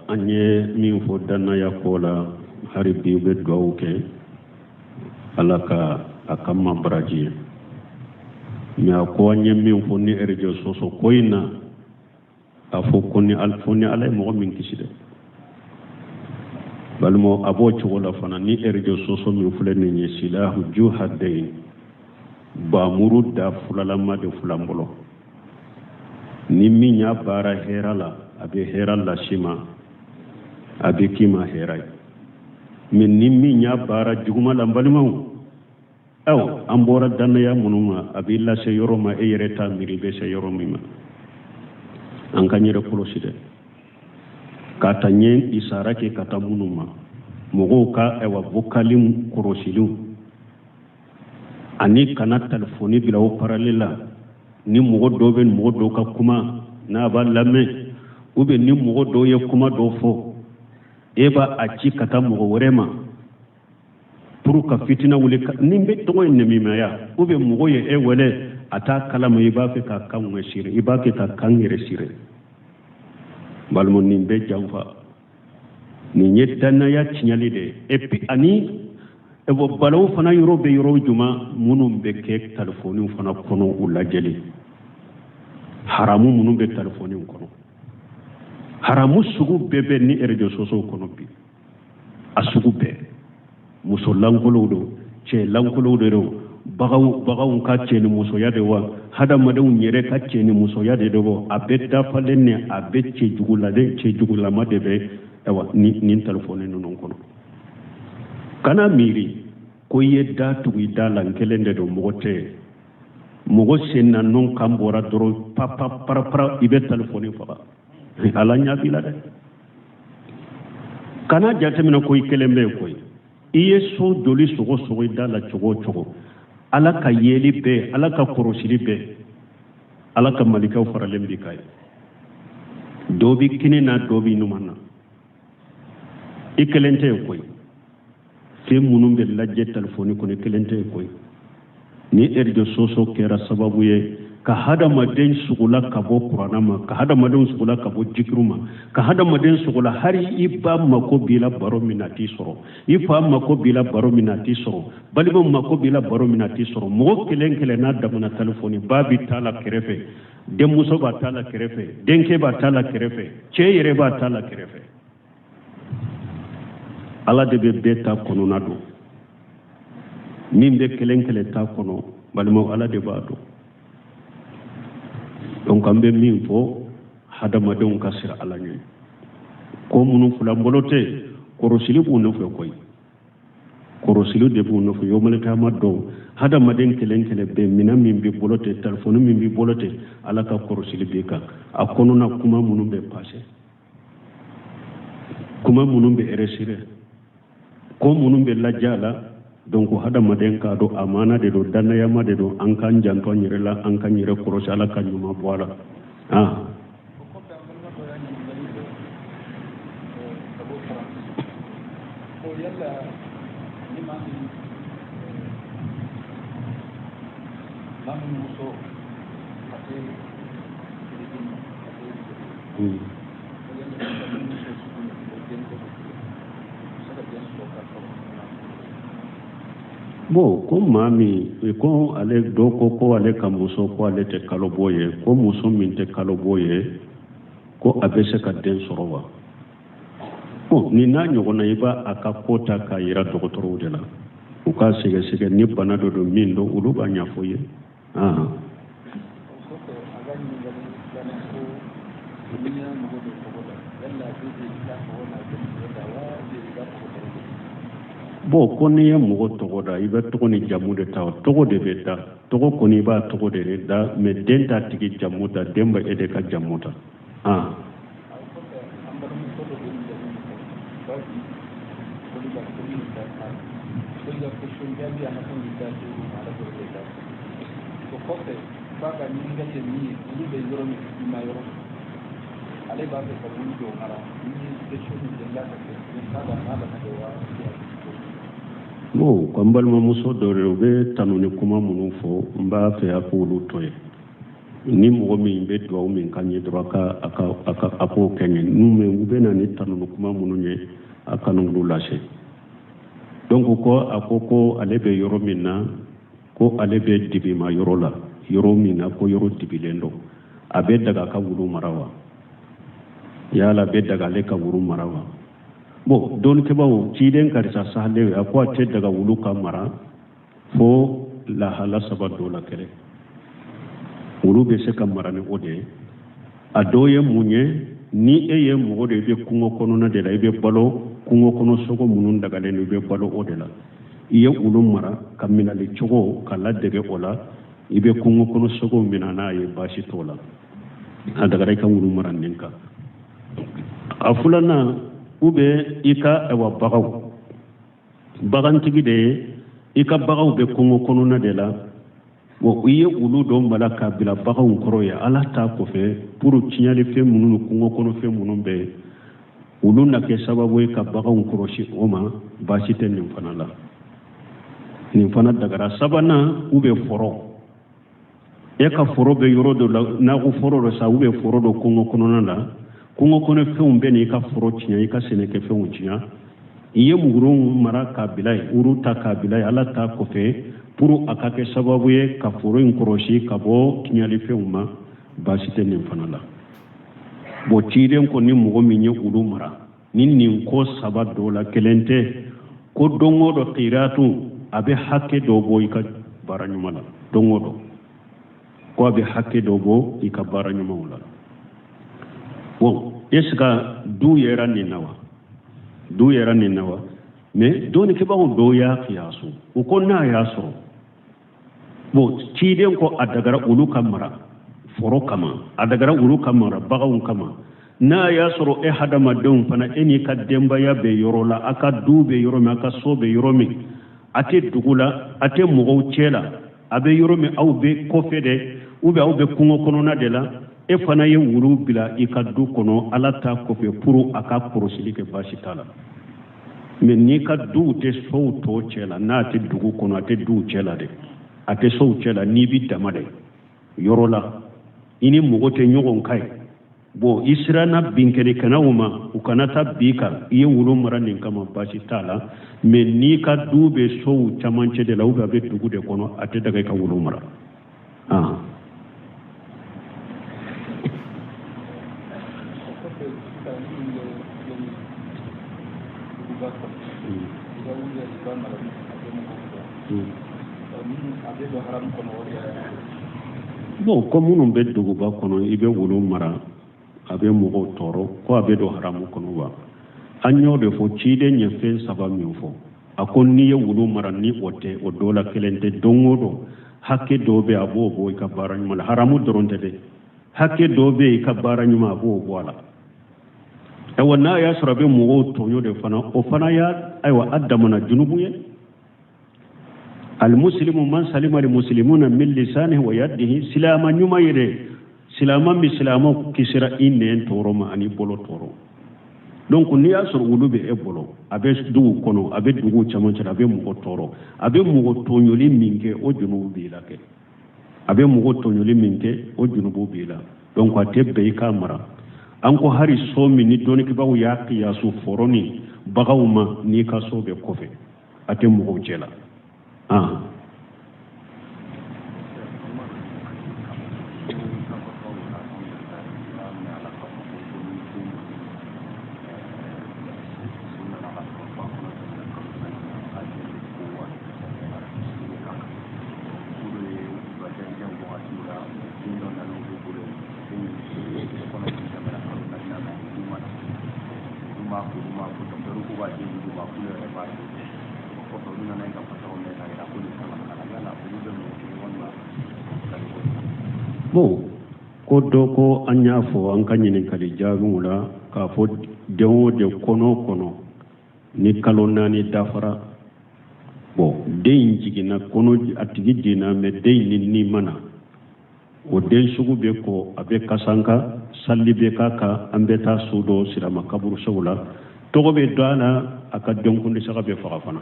anye min fo danna ya kola hari bi be do ke alaka akamma braji mi ko anye min fo ni erjo soso koina afo konni alfoni alay mo min kiside balmo abo chola fana ni erjo soso min fulani ni silahu juhadain ba muruda fulalama de fulambolo ni minya bara herala abe herala shima abe kima herai min ni minya bara juguma lambalima aw ambora danaya munuma abe la se yoroma e yereta miribe se yoromima an kanyere koloside kata nyen isarake kata munuma mogo ka ewa vokalim korosilu ani kana telefoni bila o paralela ni mogo dobe mogo do ka kuma na ba lame ube ni mogo do ye kuma do fo eba aci kata mogo werema pour ka fitina wuli nimbe to ne mimaya ube mogo ye e wele ata kalama iba fe ka kan wesire iba ke ta kan resire balmo nimbe jamfa ni nyedana ya tinyali de epi ani ebo balaw fana yoro juma munum be ke telefoni fana kono ulajeli haramu munum be telefoni kono haramu sugu bebe ni erjo soso kono bi asugu be muso lankolo do che lankolo do bagaw ka che ni muso yade wa hada madaw nyere ka che ni muso yade do abedda falenne abecce jugula de che jugula madebe ewa ni telefoni non kono kana miri ko yedda tugi dalan kelende do mogote mogo senna non kambora doro papa para ibe telefoni fa ala nya bila de kana jatemina ko ikelembe ko iye so doli sogo dala chogo ala ka yeli be ala ka korosili be ala ka malikaw faralembi kay dobi kinina dobi numana ikelente koy fe munum be lajje telefoni ko ne kelente koy ni erjo soso kera sababu ye ka hada maden sugula ka bo qur'anama ka hada maden sugula ka bo jikruma ka hada maden sugula hari iba mako bila baro minati soro ifa mako bila baro minati soro balibo mako bila baro minati soro mo kelen na damuna telefoni babi tala kerefe dem muso ba tala kerefe denke ba tala kerefe cheyere ba tala kerefe ala de be beta kono nado nimbe kelen ta kono balmo ala de ba do donc ambe min fo hadama don kasira ala nyi ko munu fula mbolote korosili bu no fo koy korosili de bu no fo yomalata maddo hadama den kelen be min bi bolote telephone min bi bolote ala ka korosili be ka akono na kuma munu be passé kuma munu be eresire ko munu be lajala donc hadama den ka do amana de do danaya ma de do an kan janto nyirela an kan nyire korosi ala kan nyuma boala bo ko mami ko ale do ko ale kamuso ko ale te kaloboye ko muso min te kaloboye ko abese ka den sorowa ko ni na nyogona iba akakota ka ira dokotoro de la o ka sege ni bana do min do ulu ba nyafoye bo koni ya mugo togoda iba togoni jamude taw togo de beta togo koni ba togo de da me denta tigi jamuda demba ede ka jamuda bo kwambal ma muso dore be tanuni kuma munu fo mba fe akulu toye ni mɔgɔ min bɛ dugawu min kan ye dɔrɔn a k'o kɛ ɲɛ n'u u bɛ na ni tanunu kuma minnu ye a kanu olu lase donc ko a ko ale bɛ yɔrɔ min na ko ale bɛ dibima yɔrɔ la yɔrɔ min na ko yɔrɔ dibilen don a bɛ daga ka wulu mara wa yala bɛ daga ale ka wulu mara wa bon dɔnnikɛbaw ciden karisa sahale a ko a tɛ daga wulu ka mara fo lahala saba dɔ la kɛlɛ wulu bɛ se ka mara ni o de ye a dɔw ye mun ye ni e ye mɔgɔ de i bɛ kungo kɔnɔna de la i bɛ balo kungo kɔnɔ sogo minnu dagalen don i bɛ balo o de la i ye wulu mara ka minali cogo ka ladege o la i bɛ kungo kɔnɔ sogo minɛ n'a ye baasi t'o la a dagara i ka wulu mara nin kan a filanan u bɛ i ka bagaw bagantigi de ye i ka bagaw bɛ kungo kɔnɔna de la bon i ye olu dɔ mara k'a bila bagaw kɔrɔ ye ala t'a kɔfɛ pour tiɲɛlifɛn minnu ni kungo kɔnɔfɛn minnu bɛ yen olu na kɛ sababu ye ka bagaw kɔrɔsi o ma baasi tɛ nin fana la nin fana dagara sabanan u bɛ fɔrɔ e ka foro bɛ yɔrɔ dɔ la nakɔ foro dɔ sa u bɛ foro dɔ kungo kɔnɔna la kungo kɔnɔfɛnw bɛ n'i ka foro tiɲɛ i ka sɛnɛkɛfɛnw tiɲɛ i ye mugurunw mara k'a bila yen uru ta k'a bila yen ala t'a kɔfɛ pour a ka kɛ sababu ye ka foro in kɔrɔsi ka bɔ tiɲɛlifɛnw ma baasi tɛ nin fana la bon ciden ko ni mɔgɔ min ye olu mara ni nin ko saba dɔw la kelen tɛ ko don o dɔ qiratu a bɛ hakɛ dɔ bɔ i ka baara ɲuman la don o dɔ ko a bɛ hakɛ dɔ bɔ i ka baara ɲumanw la bon est-ce que du yɛrɛ nin na wa du yɛrɛ nin na wa mais dɔnnikɛbagaw dɔw y'a kiyasu u ko n'a y'a sɔrɔ bon ciden ko a dagara olu ka mara foro kama a dagara olu ka mara bagaw kama n'a y'a sɔrɔ e hadamadenw fana e n'i ka denbaya bɛ yɔrɔ la a ka du bɛ yɔrɔ min a ka so bɛ yɔrɔ min a tɛ dugu la a tɛ mɔgɔw cɛ la a bɛ yɔrɔ min aw bɛ kɔfɛ de ou bien aw bɛ kungo kɔnɔna de la e fana ye wulu bila i ka du kɔnɔ ala t'a kɔfɛ pour a ka kɔlɔsili kɛ baasi t'a la mais n'i ka duw tɛ sow tɔ cɛ la n'a tɛ dugu kɔnɔ a tɛ duw cɛ la dɛ a tɛ sow cɛ la n'i bi dama dɛ yɔrɔ la i ni mɔgɔ tɛ ɲɔgɔn ka ye bon i siranna binkɛlikɛlaw ma u kana taa bi kan i ye wulu mara nin kama baasi t'a la mais n'i ka du bɛ sow camancɛ de la ou bien a bɛ dugu de kɔnɔ a tɛ daga i ka wulu mara bon ko minnu bɛ duguba kɔnɔ i bɛ wulu mara a bɛ mɔgɔw tɔɔrɔ ko a bɛ don haramu kɔnɔ wa an y'o de fɔ ciden ye fɛn saba min fɔ a ko n'i ye wulu mara ni o tɛ o dɔ la kelen tɛ don o don hakɛ dɔw bɛ a b'o bɔ i ka baara ɲuman la haramu dɔrɔn tɛ dɛ hakɛ dɔw bɛ i ka baara ɲuman a b'o bɔ a la ayiwa n'a y'a sɔrɔ a bɛ mɔgɔw tɔɲɔ de fana o fana y'a ayiwa a damana junubu ye alimusilimu man salima alimuslimuna min lisanihi wa yadihi silama ɲuman ye dɛ silama min silama kisira i nɛn tɔɔrɔ ma ani bolo tɔɔrɔ donc n'i y'a sɔrɔ wulu bɛ e bolo a bɛ dugu kɔnɔ a bɛ dugu camancɛ la a bɛ mɔgɔ tɔɔrɔ a bɛ mɔgɔ tɔɲɔli min kɛ o junubu b'i la kɛ a bɛ mɔgɔ tɔɲɔli min kɛ o junubu b'i la donc a tɛ bɛn i k'a mara an ko hari so min ni dɔnnikɛbagaw y'a kiyasu foro ni bagaw ma n'i ka so bɛ kɔfɛ a tɛ mɔgɔw cɛ la bon ko dɔ ko an y'a fɔ an ka ɲininkali jaabiw la k'a fɔ den o den kɔnɔ o kɔnɔ ni kalo 4 dafara bon den jiginna kɔnɔ a tigi jiginna mais den ni mana o den sugu bɛ kɔ a bɛ kasanka sali bɛ k'a kan an bɛ taa so dɔ sirama kaburu sow la tɔgɔ bɛ dɔ a la a ka denkundi saga bɛ faga fana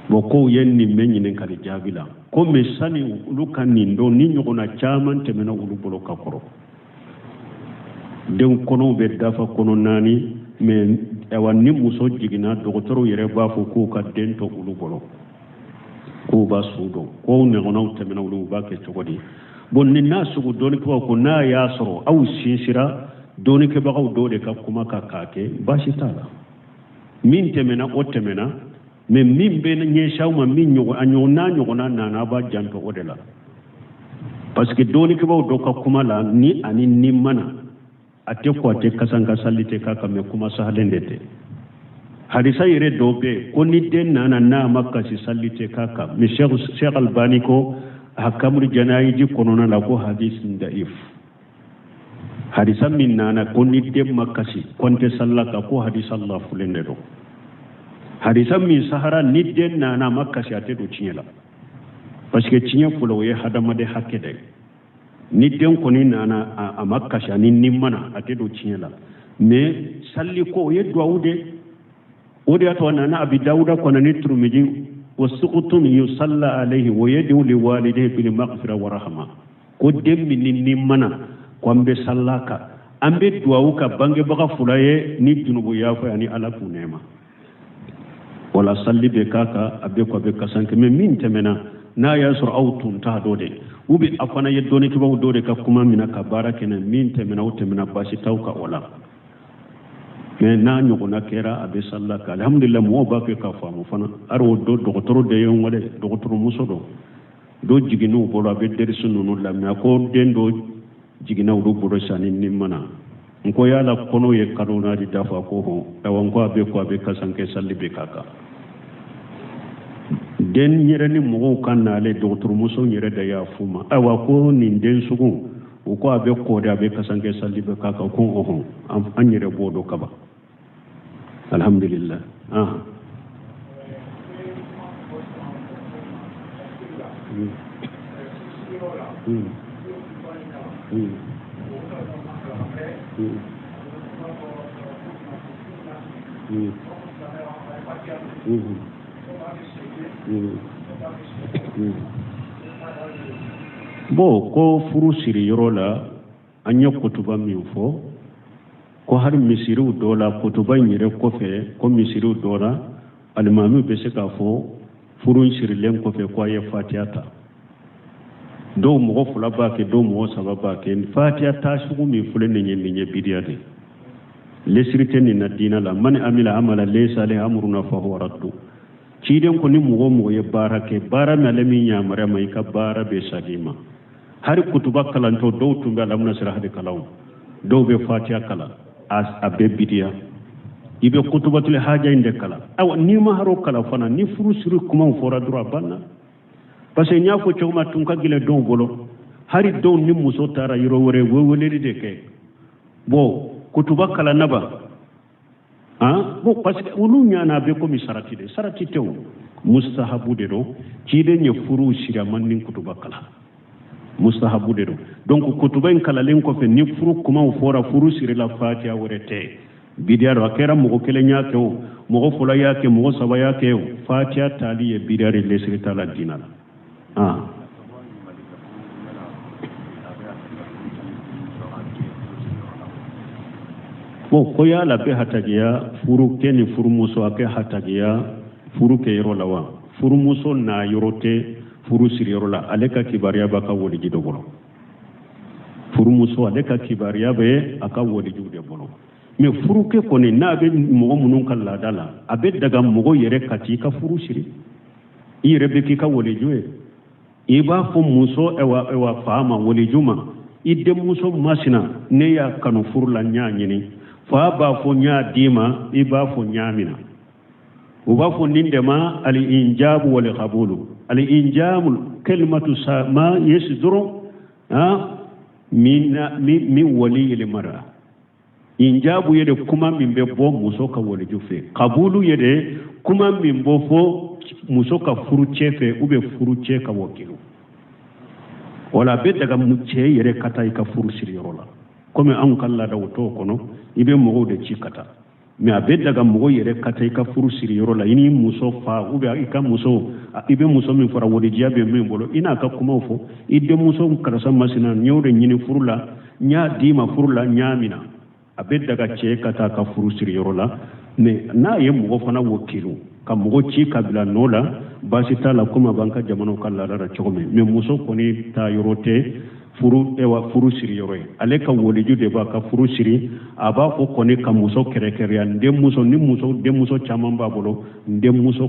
ko yen ni men nin kali jabila ko me sani ulu kan nin do ni nyogona chaman temena ulu bolo kakoro den kono be dafa kono nani me ewa ni muso jigina dogotoro yere ba fo ko ka den to ulu bolo ko ba sudo ko ne gona temena ulu ba ke chogodi bon ni nasu doni ko na ya soro aw sinsira doni ke bagaw do de ka kuma ka kake bashi tala min temena o temena mais min be nye shawma min nyogo anyona nyogona nana ba janto odela parce que doni ke baw do ka kuma la ni ani ni mana ate ko ate kasanga salite kaka me kuma sahalendete hadisa yere dobe ko ni den nana na makka si salite kaka mi Sheikh Albani ko hakamul janayiji konona la ko hadis daif hadisa min nana ko ni den makka si konte sallaka ko hadis Allah fulende do hadisa min sahara ni den nana makka si ate do ciela parce que cinya fulo ye hadama de hakkede ni den ko ni nana a makka si ani nimmana ate do ciela mais salli ko ye duawde odi ato nana abi dauda ko nani turmiji wasuqutun yusalla alayhi wa yadu li walidayhi bil maghfira wa rahma ko demmi ni nimmana ko ambe sallaka ambe duawuka bange baga fulaye ni junubu yafa ani ala kunema wala salli be kaka abe ko be kasanke me min temena na yasur autun ta dode ubi afana yeddoni ki baw dode ka kuma mina ka barakena min temena o temena bashi tawka wala mais na nyogona kera abe sallaka alhamdulillah mo ba ke ka famu fana aro do docteur de yon wala docteur muso do jiginu bolo abe der sunu la me ko den do jigina do bolo sani nimana nko yala kono ye kadona di dafa ko ho e ko abe kasanke salli be kaka den yere ni mo kan na le docteur muso yere da ya fuma awa ko ni den sugu ko abe ko da abe kasanke salli be kaka ko ho an yere bodo kaba alhamdulillah bo ko furu siri yoro la anya kutuba min fo ko har misiru dola kutuba nyire ko fe ko misiru dola almami be se ka fo furu siri len ko fe ko ya fatiyata do mo fula ba ke do mo sababa ke fatiyata shugu mi fule ne nye bidiyade lesirite ni na dina la man amila amala laysa li amruna fa huwa raddu ciden ko ni mo ye barake bara me alami nya mare mai ka bara be sagima har kutuba kalanto do tumba lamna sira hade kalaw do be fatiha kala as abe bidiya ibe kutubatul haja inde kala aw ni ma haro kala fana ni furu siru kuma fora dura banna parce que nya ko choma tunka gile don bolo hari do ni muso tara yiro wore wowele de ke bo kutuba kala naba bo parce que ulu nyana be ko mi sarati tew mustahabu de do cide nye furu sira mannin kutuba kala mustahabu de do donc kutuba en kala len ko fe ni furu kuma fora furu sira la fatiha worete bidiyaro akera mo kele nyake o mo fula yake mo saba yake o fatiha tali e bidiyare lesri tala dinal bo ko ya la be hatagiya furu keni furu muso ake hatagiya furu ke yoro lawa furu muso na yorote furu siri yoro la aleka kibariya baka woli gido bolo furu muso aleka kibariya be aka woli jude bolo me furu ke koni na be mo munun kala dala abe daga mo yere kati ka furu siri ire be ki ka woli juwe iba fo muso ewa fama woli juma ide muso masina ne ya kanu furu la nyanyini fa ba fo nya dima iba fo nyamina uba fo nindema al injabu wal qabulu al injamu kalimatu ma yasduru min wali al mara injabu yede kuma min be bo muso ka wali jufe qabulu yede kuma min bo fo muso ka furu chefe ube furu che ka wakilu wala be daga mu che yere kata ka furu siriyorola comme an kala da woto kono ibe mo de cikata mais a bɛ daga mɔgɔ yɛrɛ ka taa i ka furu siri yɔrɔ la i ni muso fa ou bien i ka muso i bɛ muso min fara walijiya bɛ min bolo i n'a ka kumaw fɔ i denmuso karisa masina n y'o de ɲini furu la n y'a d'i ma furu la n y'a minɛ a bɛ daga cɛ ka taa ka furu siri yɔrɔ la mais n'a ye mɔgɔ fana wakilu ka mɔgɔ ci ka bila nɔ la baasi t'a la komi a b'an ka jamanaw ka laada la cogo min mais muso kɔni taa yɔrɔ tɛ furu siri yɔrɔ ye ale ka waliju de b'a ka furu siri a b'a fɔ kɔni ka muso kɛrɛkɛrɛya n denmuso caman b'a bolo n denmuso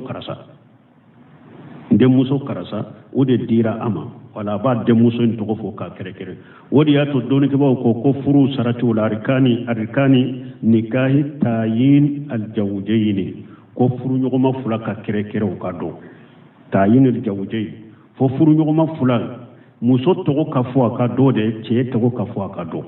karasa o de dira a ma wala a b'a denmuso in tɔgɔ fɔ k'a kɛrɛkɛrɛ o de y'a to dɔɔnikɛbaw ko furu saratiw la arikani nikahi tayin aljawujayini ko furu ɲɔgɔnma fila ka kɛrɛkɛrɛw ka dɔn tayin aljawujayi fo furu ɲɔgɔnma fila muso tɔgɔ ka fɔ a ka dɔn de cɛ tɔgɔ ka fɔ a ka dɔn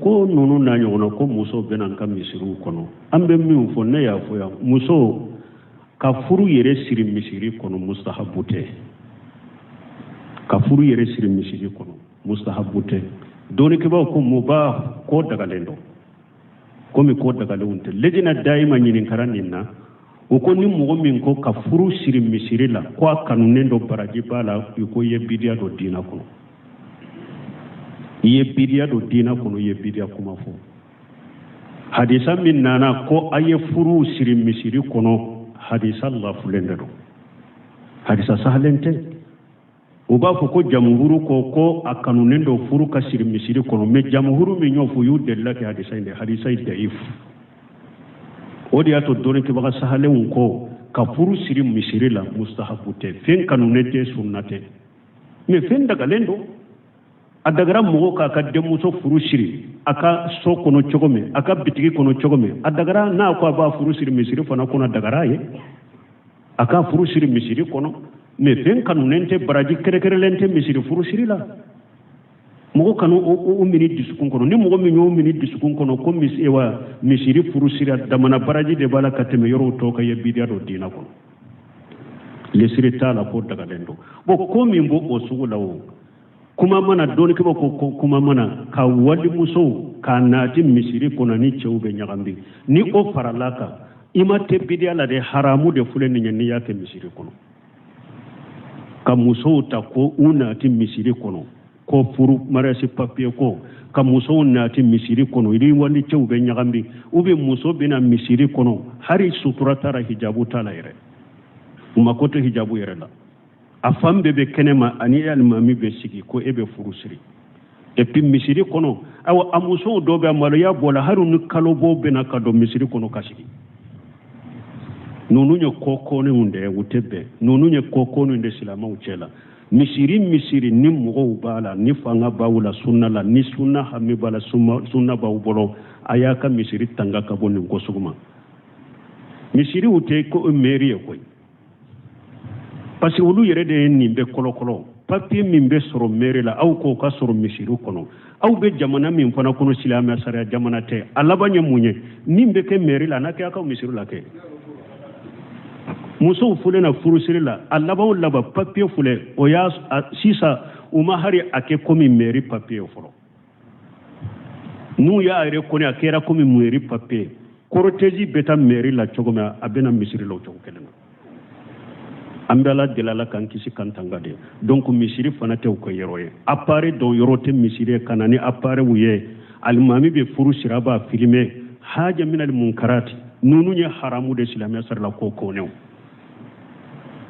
ko ninnu n'a ɲɔgɔnna ko muso bɛna n ka misiriw kɔnɔ an bɛ min fɔ ne y'a fɔ yan muso ka furu yɛrɛ siri misiri kɔnɔ mustahabu tɛ ka furu yɛrɛ siri misiri kɔnɔ mustahabu tɛ dɔɔnikɛbaw ko mubah ko dagalen dɔ komi ko dagalenw tɛ lejina dayima ɲininkara nin na o ko ni mɔgɔ min ko ka furu siri misiri la ko a kanunen dɔ baraji b'a la i ko i ye bidiya dɔ diinɛ kɔnɔ i ye bidiya dɔ diinɛ kɔnɔ i ye bidiya kuma fɔ hadisa min nana ko a ye furu siri misiri kɔnɔ hadisa lafulen de don hadisa sahalen tɛ o b'a fɔ ko jamhuru ko a kanunen dɔ furu ka siri misiri kɔnɔ mais jamhuru min y'o fɔ y'u delila kɛ hadisa in de hadisa in da'if o de y'a to dɔɔnikɛbaga sahalenw ko ka furu siri misiri la mustahabu tɛ fɛn kanunen tɛ sunna tɛ mais fɛn dagalen don a dagara mɔgɔ k'a ka denmuso furu siri a ka so kɔnɔ cogo min a ka bitigi kɔnɔ cogo min a dagara n'a ko a b'a furu siri misiri fana kɔnɔ a dagara a ye a ka furu siri misiri kɔnɔ mais fɛn kanunen tɛ baraji kɛrɛkɛrɛlen tɛ misiri furu siri la mɔgɔ kanu o mini dusukun kɔnɔ ni mɔgɔ min y'o mini dusukun kɔnɔ ko misiri furu siri damana baraji de b'a la ka tɛmɛ yɔrɔw tɔ ka ye bidiya dɔ diinɛ kɔnɔ lesiri t'a la ko dagalen don bon ko min b'o o sugu la o kuma mana dɔɔnikɛbaw ko kuma mana ka walimusow k'a naati misiri kɔnɔ ni cɛw bɛ ɲagami ni o farala kan i ma tɛ bidiya la de haramu de filɛ nin ye n'i y'a kɛ misiri kɔnɔ ka musow ta ko u naati misiri kɔnɔ ko furu mariage papier ko ka musow naati misiri kɔnɔ i ni wali cɛw bɛ ɲagami ou bien muso bɛna misiri kɔnɔ hali sutura t'a la hijabu t'a la yɛrɛ u ma ko to hijabu yɛrɛ la a fan bɛɛ bɛ kɛnɛma ani alimami bɛ sigi ko e bɛ furu siri et puis misiri kɔnɔ awa a musow dɔw bɛ maloya bɔ la hali ni kalobɔ bɛna ka don misiri kɔnɔ ka sigi ninnu ye kɔkɔnenw de ye u tɛ bɛn ninnu ye kɔkɔnenw de silamɛw cɛ la misiri ni mɔgɔw b'a la ni fanga b'aw la sunna la ni sunna hami b'a la sunna b'aw bolo a y'a ka misiri tanga ka bɔ nin ko sugu ma misiriw tɛ ko mairie ye koyi parce que olu yɛrɛ de ye nin bɛ kɔlɔkɔlɔ papier min bɛ sɔrɔ mairie la aw k'o ka sɔrɔ misiriw kɔnɔ aw bɛ jamana min fana kɔnɔ silamɛ sariya jamana tɛ a laban ye mun ye min bɛ kɛ mairie la n'a kɛ a ka misiri la kɛ musow fulen na furusiri la a laban papier filɛ o y'a sisan u ma hari a kɛ komi mairie papier fɔlɔ n'u y'a yɛrɛ kɔni a kɛra komi mairie papier cortège bɛ taa mairie la cogo min a bɛna misiri la o cogo kelen na an bɛ ala deli ala k'an kisi kan tanga de donc misiri fana tɛ u ka yɔrɔ ye appareil dɔw yɔrɔ tɛ misiri ye ka na ni appareil ye alimami bɛ furu siri a b'a filmer haja min almunkarati ninnu ye haramu de silamɛya sari la ko kɔnɛw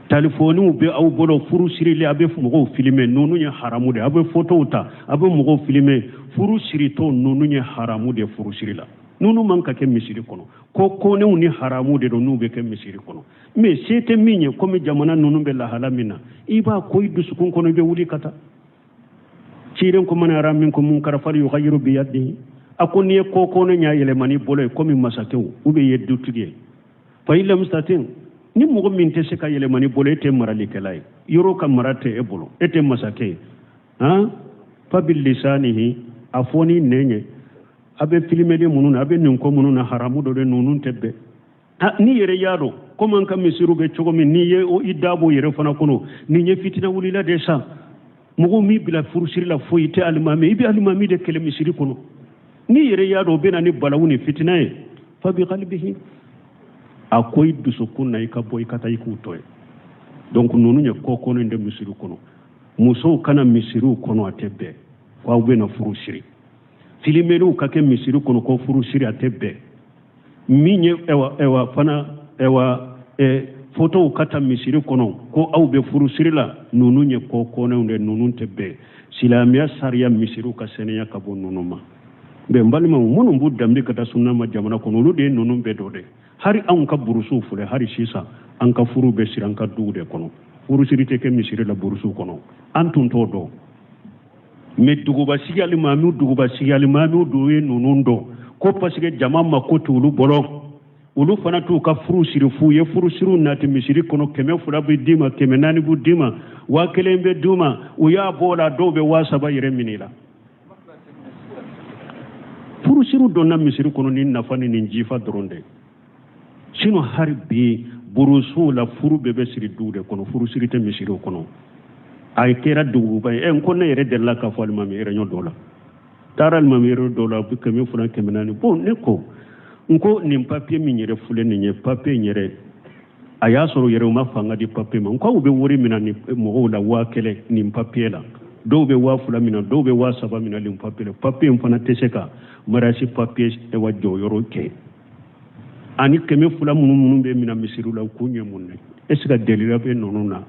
telefoniw bɛ aw bolo furu sirili a bɛ mɔgɔw filmer ninnu ye haramu de a bɛ photow ta a bɛ mɔgɔw filmer furu siritɔ ninnu ye haramu de furu siri la ninnu man ka kɛ misiri kɔnɔ ko kɔnɛw ni haramu de don n'u bɛ kɛ misiri kɔnɔ mais se tɛ min ye komi jamana ninnu bɛ lahala min na i b'a ko i dusukun kɔnɔ i bɛ wuli ka taa ciren ko man yara minkum munkara falyughayyiru biyadihi a ko n'i ye ko kɔnɛ ɲa yɛlɛma n'i bolo ye komi masakɛw ou bien i ye dutigi ye fa in lam yastatin ni mɔgɔ min tɛ se ka yɛlɛma n'i bolo e tɛ maralikɛla ye yɔrɔ ka mara tɛ e bolo e tɛ masakɛ ye fa bilisanihi a fɔ ni nɛn ye a bɛ filmeli minnu na a bɛ nin ko minnu na haramu dɔ de ninnu tɛ bɛn ni yere yaro comme an ka misiru be cogo min ni ye o idabo yere fana kono ni ye fitina wulila de sa mogo mi bila furusiri la foyi te alimami ibi alimami de kele misiri kono ni yere yaro be na ni balawu ni fitina ye fa bi qalbihi akoy dusukunna ika boy kata iku toy donc nonu nye kokono nde misiru kono muso kana misiru kono atebe wa ube na furusiri filimelu kake misiru kono ko furusiri atebe minye ewa fana ewa foto kata misiri kono ko aw be furusiri la nunu nye kokono nde nunu tebe silamia sariya misiru ka senenya ka bon nunuma be mbalima munu mbu dambi kata sunna ma jamana kono lu de nunu be dode hari an ka burusu fule hari sisa an ka furu be siran ka duude kono furusiri te ke misiri la burusu kono antun to do me duguba sigali mami duwe nunundo ko pasike jama makoti ulu bolo ulu fana tu ka furusiri fu ye furusiru nati misiri kono keme fula bi dima keme nani bu dima wa kelembe duma uya bola dobe wasaba yere minila furusiru donna misiri kono ni nafani ni jifa dronde sino harbi burusu la furu bebe siri duude kono furusiri te misiri kono ay kera dugu bay en ko ne yere della ka fal mami yere nyodola taral mami yere dola bu kemi fulan kemenani bon ne ko nko nim papier mi nyere fule ni nye papier nyere aya soro yere ma fanga di papier ma nko ube wori mina ni mo la wa kele nim papier la do be wa fula mina do be wa saba mina lim papier mfana teseka marasi papier e wa joyoro ke ani kemi fula munu be mina misiru la kunye munne eska delira be nonuna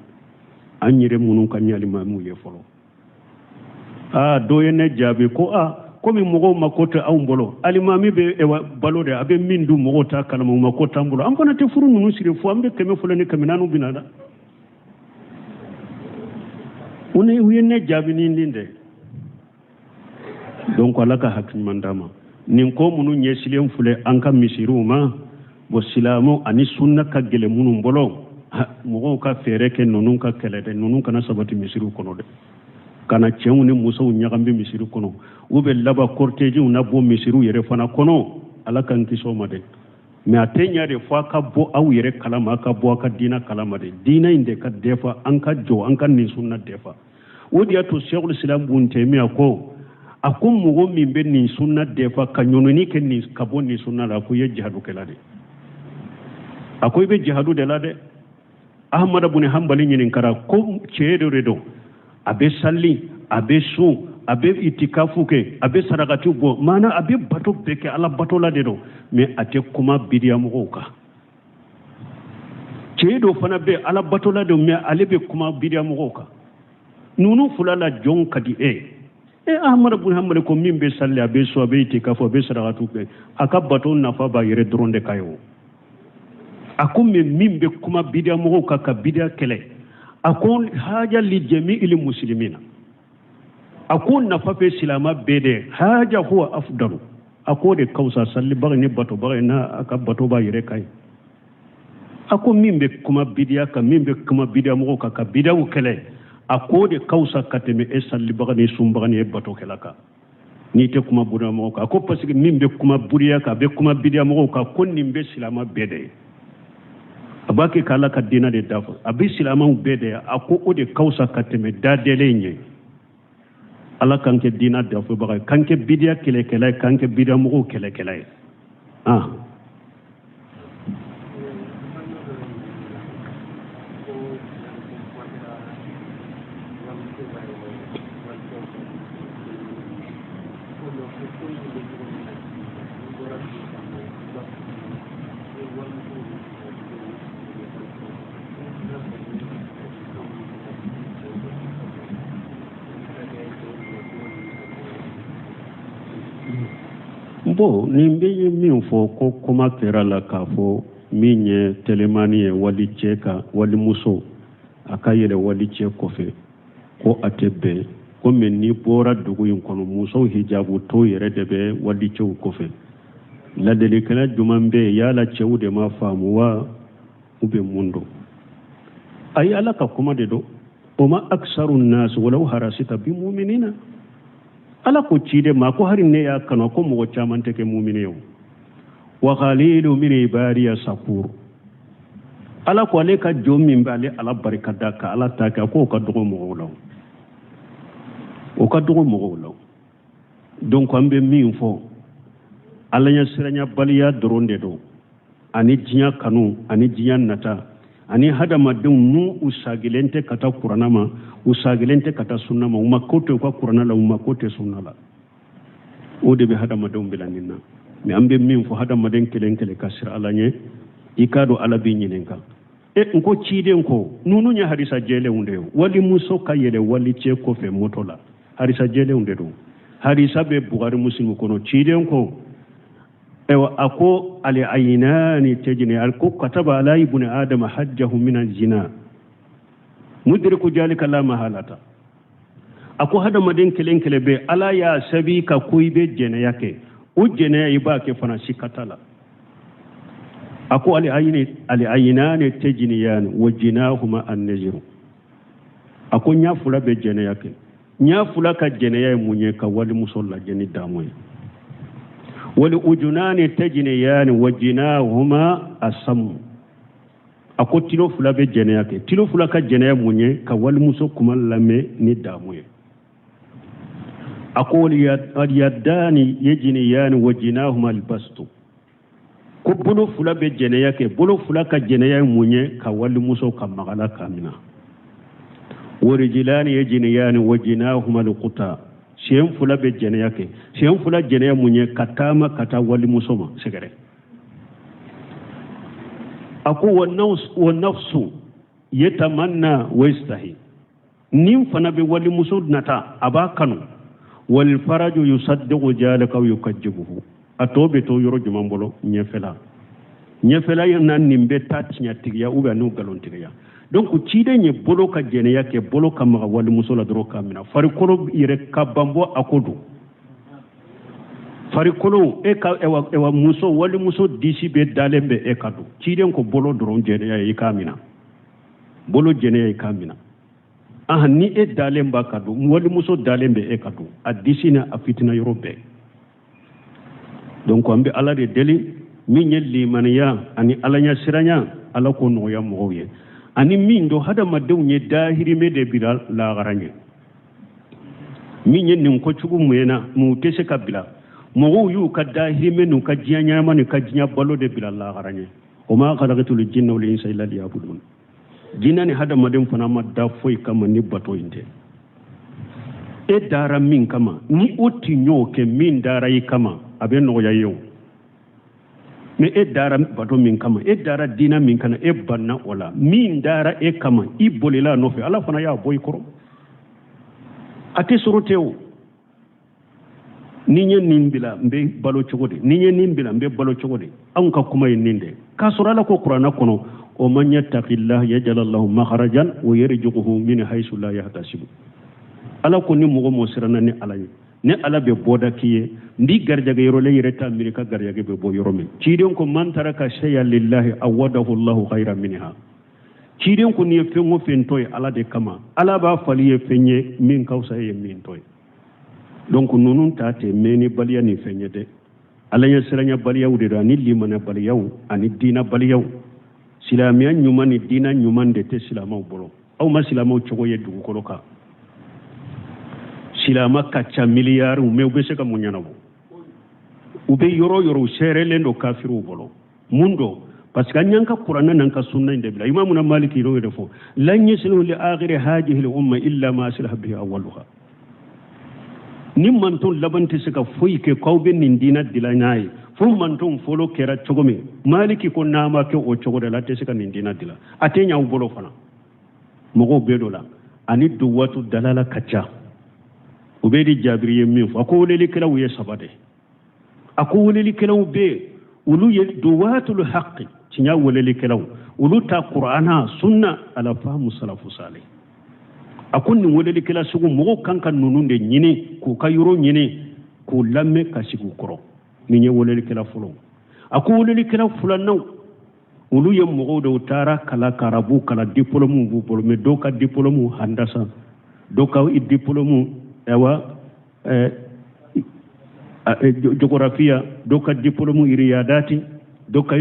anyire munun kan nyali mamu ye folo do yene jabe ko komi mogo makota aw mbolo alimami be e balode abe mindu mogo ta kalama makota mbolo am fana te furu nunu sire fo ambe keme fulani kaminanu binada une yene jabe ni ndinde donc alaka hakin mandama nin ko munu nyesilen fule anka misiruma bo silamo ani sunna ka gele munu mbolo mogo ka fere ke nonun ka kelede nonun kana sabati misiru kono de kana chengu ni muso nyagambe misiru kono ube laba cortege una bo misiru yere fana kono ala kan kiso made me atenya de fa ka bo aw yere kalama ka bo ka dina kalama de dina inde ka defa an ka jo an kan ni sunna defa wodi ato shaykhul islam bun taymiya ko akum mugo mimbe ni sunna defa ka nyononi ken ni ka bo ni sunna la ko ye jihadu kelade akoy be jihadu de la de ahmad ibn hanbali nyinin kara ko ceedo redo abe salli abe su abe itikafu ke abe sarakati bo mana abe bato beke ala bato la dedo me ate kuma bidiya mugoka ceedo fana be ala bato la de me ale be kuma bidiya mugoka nunu fulala jon kadi ahmad ibn hanbali ko min be salli abe su abe itikafu abe sarakatu ke aka bato nafa ba yere dronde kayo akon min be kuma bidiya mugoka ka bidiya kele akon haja li jami'il muslimina akon nafa fe silama bede haja huwa afdalu akode kausa salli bagni bato bagna aka bato ba yere kai akon min be kuma bidiya ka min be kuma bidiya mugoka ka bidiya kele akode kausa kateme salli bagni sum bagni bato kelaka ni te kuma budiya mugoka akon parce que min be kuma buriya ka be kuma bidiya mugoka kon nimbe silama bede abaki kala ka dina de dafa abi silaman bede ako o de kausa kateme dadele nye ala kanke dina dafa ba kanke bidia kele kele kanke bidia mo kele kele bo nimbe min fo ko kuma kera la ka fo minye telemani wali cheka wali muso akayele wali che kofe ko atebe ko men ni bora dugu yin kono muso hijabu to yere debe wali che kofe la delikana jumambe yala chewude ma famuwa ube mundo ay alaka kuma de do oma aksarun nas walau harasita bi mu'minina ala ko cide ma ko harin ne ya kano ko mo chaman take mu'mine yo wa qalilu min ibadiya shakur ala ko ale ka jom min bale ala barika da ka ala ta ka ko ka dogo mo law o ka dogo mo law donc ambe min fo ala nya siranya baliya doronde do ani jinya kanu ani jinya nata ani hada madun mu usagilente kata kuranama usagilente kata sunnama umakote kwa kurana la umakote sunnala o de be hada madun bilanina mi ambe min fo hada maden kelen kasir ala nye ikado ala bi nyinenka nko ciden ko nunu nya harisa jele unde wali muso kayele wali che ko fe motola harisa jele unde do harisa be bugari muslimu kono ciden ko ewa ako ali aynani tejni al ko kataba ala ibn adam hajjahu min al-zina mudriku jalika la mahalata ako hada maden kelen be ala ya sabi ka kuibe jene yake o jene yiba ke fana shikatala ako ali aynani tejniyan wajinahuma an-najru ako nyafula be jene yake nyafula ka jene ya munye ka wali musalla jeni damoy wali ujunani tejniyan wajinahuma asam ako tilo fula be jene yake tilo fula ka jene ya munye ka wali muso kuma lame ni damoy ako yadani yajniyan wajinahuma al-bastu ko bolo fula be jene yake bolo fula ka jene ya munye ka wali muso ka magala kamina warijilani yajniyani wajinahuma alquta shem fula be jene yake shem fula jene ya munye katama kata wali muso ma segere ako wa nafsu yatamanna wa yastahi nim fana be wali muso nata abakanu wal faraju yusaddiqu jalaka wa yukajjibuhu atobe to yoro jumambolo nyefela yana nimbe tatinya tigiya ube anu galon tigiya donc cide nye bolo ka jene yake bolo ka maga wali musola dro kamina farikolo ire kabambo akodu farikolo ewa muso wali muso disi be dalembe ekadu cide ko bolo dro jene ya ikamina bolo jene ya ikamina ni dalemba kadu wali muso dalembe ekadu adisina afitina yorobe donc ambe ala de deli min yelli maniya ani alanya siranya ala ko no ya moye ani min do hada madew nye dahiri me de bilal la garanye min yen ko cugu mena mu tese kabila mo yu ka dahiri me no ka jianya mani ka jinya balo de bilal la garanye o ma khalaqatul jinna wal insa illa liya'budun jinani hada madem fana madda foy kama ni bato inde dara min kama ni oti nyoke min dara yi kama abe no ya yew me dara bato min kama dara dina min kana banna wala min dara kama ibolila no fe ala fana ya boy koro ate sorotew ninye nimbila mbe balo chogode ninye nimbila mbe balo chogode an ka kuma ninde ka surala ko qur'ana kono o man yattaqillah yaj'al lahu makharajan wa yarzuquhu min haythu la yahtasib ala ko ni mugo mo sirana ni ala ne ala be boda kiye ndi garjaga yoro le yireta amerika garjaga be bo yoro men ciiden ko man taraka shay'a lillahi awadahu allah khayran minha ciiden ko ni fengo fentoy ala de kama ala ba faliye fenye min kawsa ye min toy donc nunun tate meni baliya ni fenye de ala ya siranya baliya wude da ni limana baliya ani dina baliya silamiya nyumani dina nyumande te silama bolo aw ma silama chogo ye dugu koloka silama kacha miliyar me ubese ka munyanabo ube yoro shere ndo kafiru bolo mundo parce que nyanka qur'ana nanka sunna inde bila imamuna maliki ro defo lan yaslu li akhir hadhihi al umma illa ma aslah bihi awwaluha nimman ton labanti sika foyi ke kawbe nin dina dilanyai fu man ton folo kera chogome maliki ko nama ke o chogoda la te sika nin dina dila atenya ubolo fana mogo bedola ani duwatu dalala kacha ubedi jabiriye min fa ko leli kala wiye sabade ako leli kala be ulu ye duwatul haqqi tinya leli kala ulu ta qur'ana sunna ala fahmu salafu salih akunni leli kala sugu mogo kankan nununde nyini ko kayuro nyini ko lamme kasigu koro ni nye leli kala fulo ako leli kala fulanaw ulu ye mogo do tara kala karabu kala diplôme bu bolo me do ka diplôme handasa do ka diplôme ewa جغرافيا دوكا دبلوم رياضاتي دوكا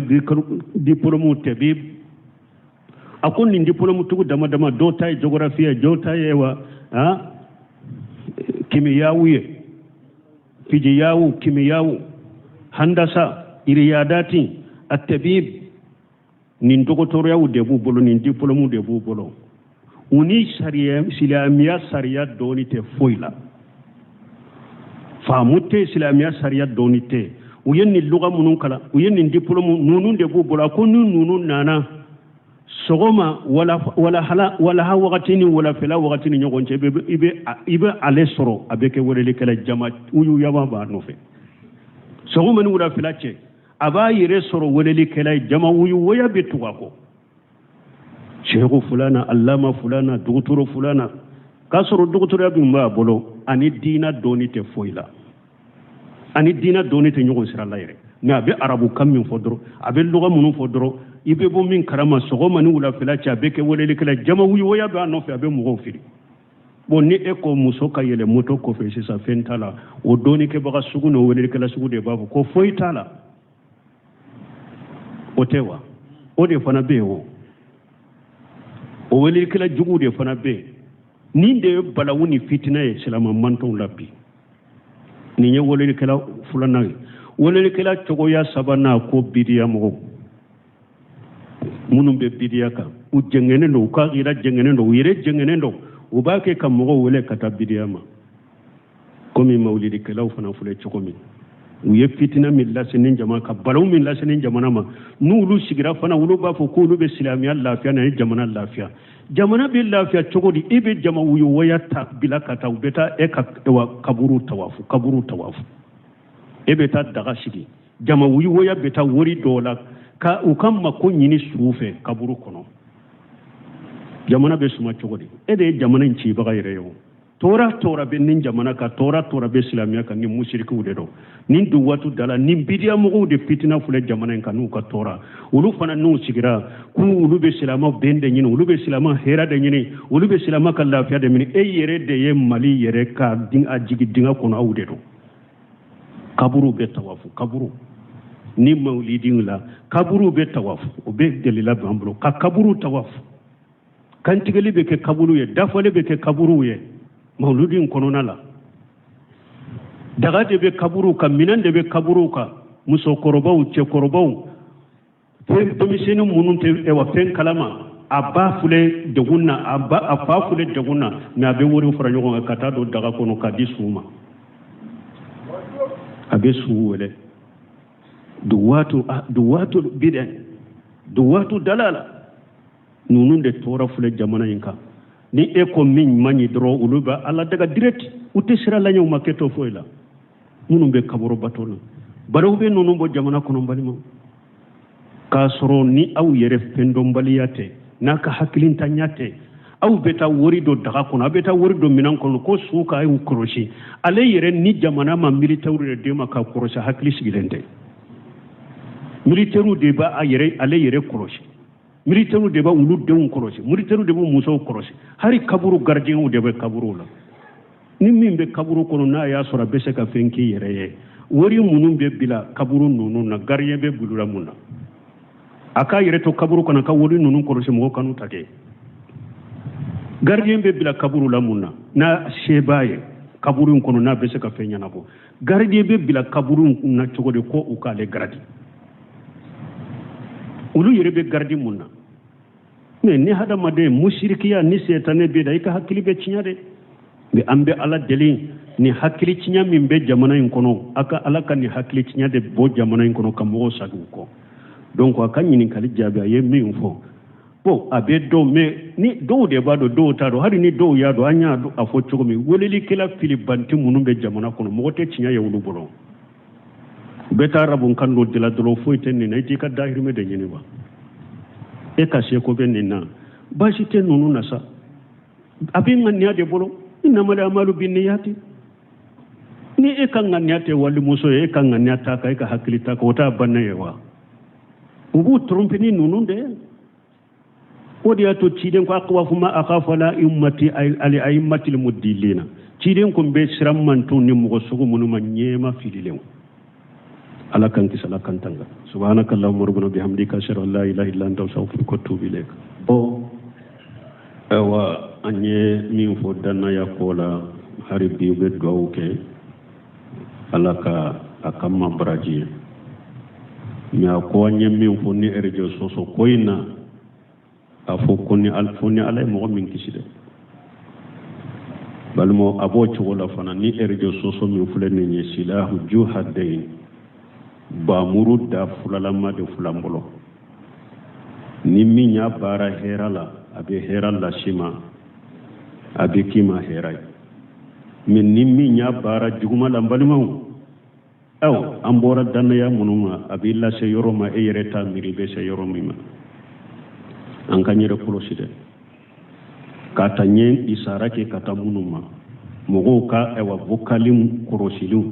دبلوم طبيب أكون من دبلوم تقول دما دوتا جغرافيا دوتا يوا كيميائي فيزياء كيمياء هندسة رياضاتي الطبيب نين دكتوريا ودبو بولو نين دبلوم دبو بولو وني سلاميا سريا دوني تفويلا فاموتي سلاميا سريا دوني تي وين اللغة منون كلا وين الدبلوم نونون دبو بولا كون نونون نانا سوغما ولا ها وقتني ولا فلا وقتني نيغون تي ibe ale soro abeke wolele kala jama uyu yaba ba nofe sogoma ni wala fela che aba yire soro wolele kala jama uyu waya betu ko sheikhu fulana allama fulana doktoro fulana kasoro doktoro bi ma bolo ani dina doni te foila ani dina doni te nyogo sira la yire na be arabu kam min fodro abe luga munu fodro ibe bo min karama sogoma ni wala fela che abeke wolele kala jama uyu waya ba no fe abe mugo firi bon ni eko muso ka yele moto ko fe sa fentala o doni ke baga sugu no wolele kala sugu de babu ko foitala o tewa o de fana be o wolele kala jugu de fana be ni de balawuni fitina e selama manton labbi ni nye wolele kala fulana wolele kala togo ya sabana ko bidiya mo munum be bidiya ka u jengene no ka gira jengene no yire jengene no ubake kam mo wole kata bidiya ma komi mawlidi kala fana fule chokomi uye fitina min lasinin jama ka balaw min lasinin jamana ma nulu sigira fana wulu ba fo ko lu be islamiya lafiya na jamana lafiya jamana be lafiya chogodi ibe jama wuyo waya ta bila kata ubeta e ka wa kaburu tawafu ebe ta daga shigi jama wuyo waya beta wori dola ka ukamma ko nyini surufe kaburu kono jamana be suma chogodi ede jamana nci baga yereyo tora be nin jamana ka tora be islamiya ka ni mushriku de do nin duwatu dala nin bidiya mo de fitina fule jamana ka nu ka tora ulu fana nu sigira ku ulu be islama bende nyini ulu be islama hera de nyini ulu be islama ka lafiya de mini e yere de ye mali yere ka din ajigi dinga kono awde do kaburu be tawafu kaburu ni maulidin la kaburu be tawafu o be delila bambulo ka kaburu tawafu kan tigeli be ke kaburu ye dafale be ke kaburu ye mauludin konona la daga de be kaburu ka minan de be kaburu ka muso korobaw che korobaw fe domiseni munun te e wa fen kalama abba fule degunna abba fule degunna na be wori fara nyogo kata do daga kono ka disuma abe suwele duwatu bid'ah duwatu dalala nunun de tora fule jamana yinka ni eko min mani dro uluba alla daga direct utesira la nyaw maketo foila munum be kaburo batona baro be nunun bo jamana kono balimo ka soro ni aw yere fendo baliyate naka hakilin tanyate aw beta wori do daga kono beta wori do minan kono ko suka ay ukroshi ale yere ni jamana ma militaire de ma ka kroshi hakili sigilente militaire de ba ayere ale yere kroshi militaire de ba ulu de kroshi militaire de ba muso kroshi hari kaburu gardien de ba kaburu la ni min be kaburu kono na ya sora be se ka fenki yere ye wori munum be bila kaburu nunu na gardien be bulura munna aka yere to kaburu kono ka wori nunu kroshi mo kanu take gardien be bila kaburu la munna na shebaye kaburu kono na be se ka fenya nako gardien be bila kaburu na chogode ko ukale gardi ulu yere be gardi munna mais ni hada made mushrikiya ni setane be dai ka hakili be cinyade be ambe ala deli ni hakili cinya min be jamana in kono aka ala kan ni hakili cinyade bo jamana in kono kam mo sadu ko donc aka nyini kali jabe aye min fo bo abe do me ni do de ba do ta do hari ni do ya do anya do afo chogo mi woleli kila filibanti munum be jamana kono mo te cinya ya wulu bolo beta rabun kan do dila do fo iten ni ti ka dahir me de nyini ba e ka se ko be ni na ba shi te nunu nasa abin nganya de bolo inna mal amalu binniyati ni e kan nganya te wali muso e kan nganya ta ka e ka hakilita ko ta banna yewa ubu trompe ni nunu de wodi ato ciden ko akwa fuma akhafa la ummati ali aimmati almuddilina ciden ko be siram man tun ni mo sugu munuma nyema fililew ala kan kisala kan tanga subhanakallahumma rabbana bihamdika ashhadu an la ilaha illa anta astaghfiruka wa atubu ilaik ewa anye min fo danna yakola hari bi be do ke ala ka akamma baraji mi ko anye min fo ni erjo soso koina afo konni alfoni alay mo min kiside balmo abo chola fana ni erjo soso min fulani ni silahu juhadain ba muru da fulalama de fulambolo ni minya bara herala abe herala shima abe kima herai min ni minya bara juguma lambalima aw ambora danaya munuma abilla se yoroma e yereta miribe se yoromima an kanyere kuloside kata nyen isarake kata munuma mogo ka ewa vokalim kurosilu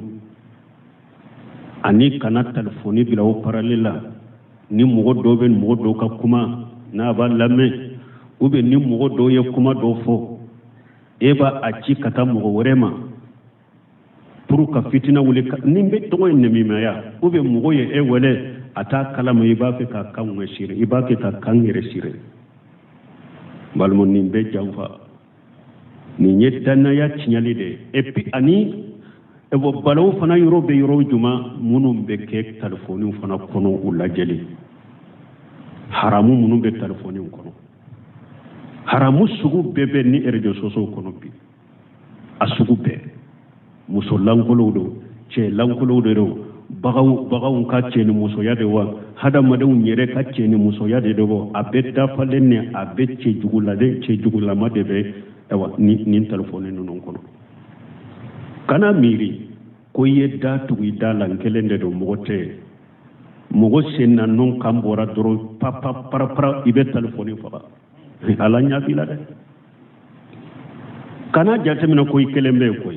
ani kana telefoni bila o paralela ni mogo doben mogo do ka kuma na ba lame ube ni mogo do ye kuma do fo eba achi kata mogo werema pour ka fitina wule nimbe to en nemima ya ube mogo ye e wele ata kalama iba fe ka kan wesire iba ke ka kan resire balmo nimbe jamfa ni nyedana ya tinyali de epi ani ebo balaw fana yoro be yoro juma munum be ke telefoni fana kono ulajeli haramu munum be telefoni kono haramu sugu bebe ni erjo soso kono bi asugu be muso lankolo do che lankolo do bagaw ka che ni muso yade wa hada madaw nyere ka che ni muso yade do abedda falenne abecce jugula de che jugula madebe ewa ni telefoni non kono kana miri ko yedda tuwi dalan kelende do mogote mogo senna non kambora doro papa para ibe telefoni fa ala nya bila de kana jatemina ko ikelembe ko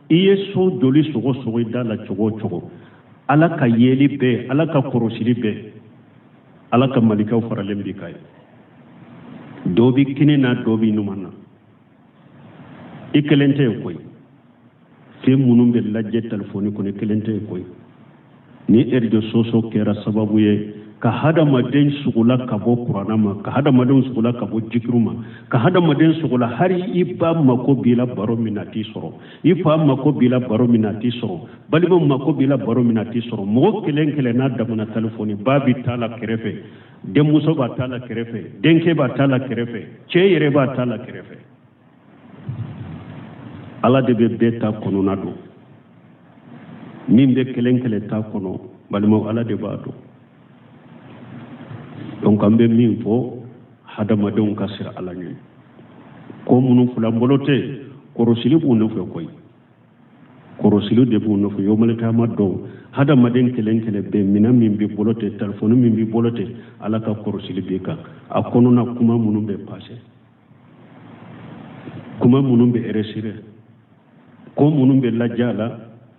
iye so doli sogo sogo dala chogo ala ka yeli be ala ka korosili be ala ka malikaw faralen bi kay dobi kinina dobi numana ikelente koy fe munum be lajje telefoni ko ne kelente koy ni erjo soso kera sababu ye ka hada maden sugula ka bo qur'ana ma ka hada maden sugula ka bo jikruma ka hada maden sugula hari iba mako bila baro minati soro ifa mako bila baro minati soro balibo mako bila baro minati soro mo kelen na damuna telefoni babi tala kerefe dem muso ba tala kerefe denke ba tala kerefe che yere ba tala kerefe ala de be beta kono nado nimbe kelen ta kono balimo ala de ba do donc ambe min fo hadama don kasira ala nyi ko munu fula mbolote korosili bu no fe koy korosili de bu no fe yomalata maddo hadama den kelen be min bi bolote telephone min bi bolote ala ka korosili be ka akono na kuma munu be passé kuma munu be eresire ko munu be lajala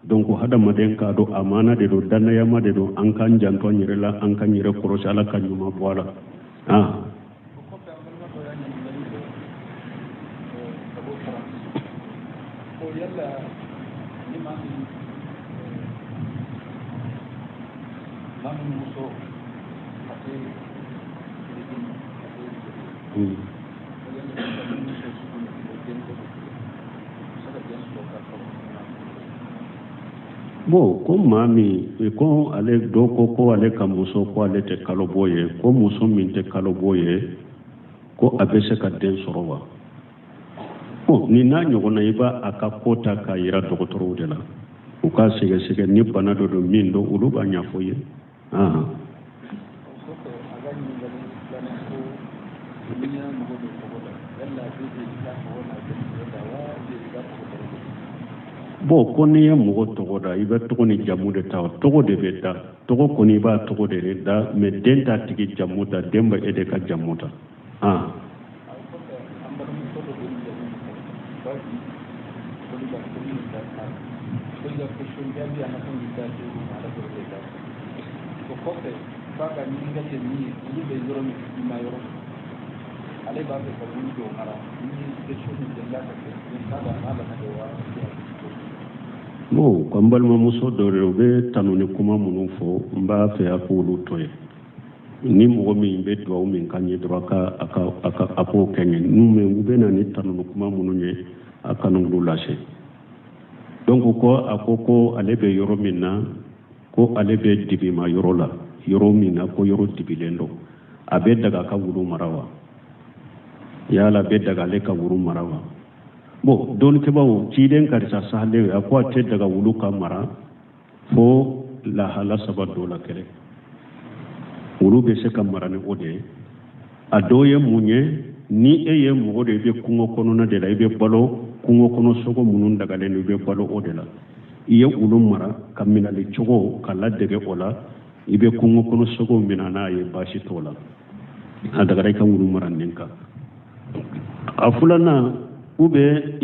donc hadama den ka do amana de do danayama de do an kan janto nyirela an kan nyire korosi ala kan nyuma boala Bon, comme mami, ko ale doko ko ale kamuso ko ale te kaloboye, ko muso min te kaloboye, ko abese ka den sorowa. Bon, ni na nyogona iba akakota ka ira dokotoro de la. U ka sege ni bana do min do ulu ba nyafoye. Bon, koni ye mogo togo da ibe togo ni jamu de ta togo de beta togo koni ba togo de da me denta tigi jamu da demba ede ka jamu ta bon ko balimamuso dɔ de u bɛ tanu ni kuma minnu fɔ n b'a fɛ a k'olu to ye ni mɔgɔ min bɛ dugawu min ka ɲɛ dɔrɔn a k'o kɛ ɲɛ n'u bɛ na ni tanu ni kuma minnu ye a kana olu lase donc ko a ko ale bɛ yɔrɔ min na ko ale bɛ dibima yɔrɔ la yɔrɔ min na ko yɔrɔ dibilen don a bɛ daga ka wulu mara wa yala bɛ daga ale ka wulu mara wa bon dɔɔnikɛbaw ciden karisa sahalen a ko a tɛ daga wulu ka mara fo lahala saba dɔ la kɛlɛ wulu bɛ se ka mara ni o de ye a dɔw ye mun ye ni e ye mɔgɔ de i bɛ kungo kɔnɔna de la i bɛ balo kungo kɔnɔ sogo minnu dagalen don i bɛ balo o de la i ye wulu mara ka minali cogo ka ladege o la i bɛ kungo kɔnɔ sogo minɛ n'a ye baasi t'o la a dagara i ka wulu mara nin kan a filanan ou bien